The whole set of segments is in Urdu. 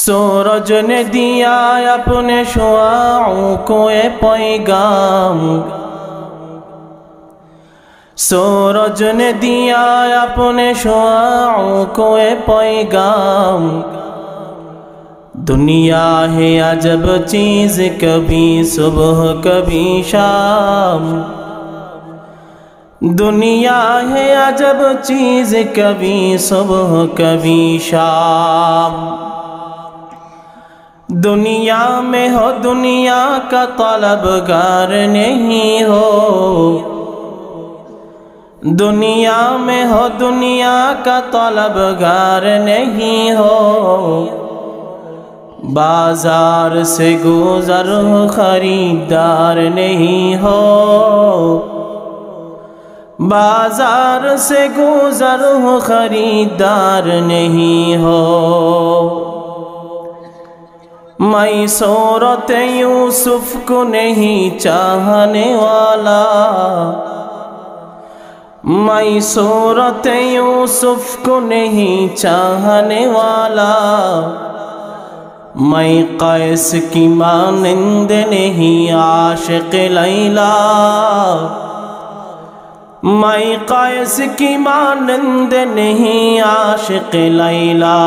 سورج نے دیا اپنے شعاعوں کو یہ پیغام، سورج نے دیا اپنے شعاعوں کو یہ پیغام، دنیا ہے عجب چیز کبھی صبح کبھی شام، دنیا ہے عجب چیز کبھی صبح کبھی شام، دنیا میں ہو دنیا کا طلبگار نہیں ہو، دنیا میں ہو دنیا کا طلبگار نہیں ہو، بازار سے گزر ہو خریدار نہیں ہو، بازار سے گزر ہو خریدار نہیں ہو، میں صورت یوسف کو نہیں چاہنے والا، میں صورت یوسف کو نہیں چاہنے والا، میں قیس کی مانند نہیں عاشق لیلا، میں قیس کی مانند نہیں عاشق لیلا،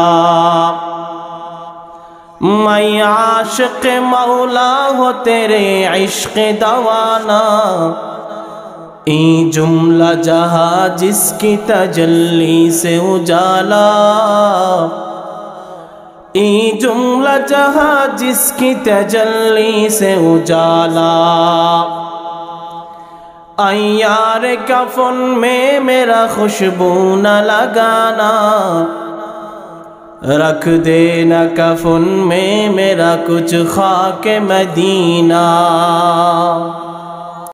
میں عاشق مولا ہو تیرے عشق دوانا، این جملہ جہاں جس کی تجلی سے اجالا، این جملہ جہاں جس کی تجلی سے اجالا، ایار کفن میں میرا خوشبو نہ لگانا، رکھ دینا کفن میں میرا کچھ خاک مدینہ۔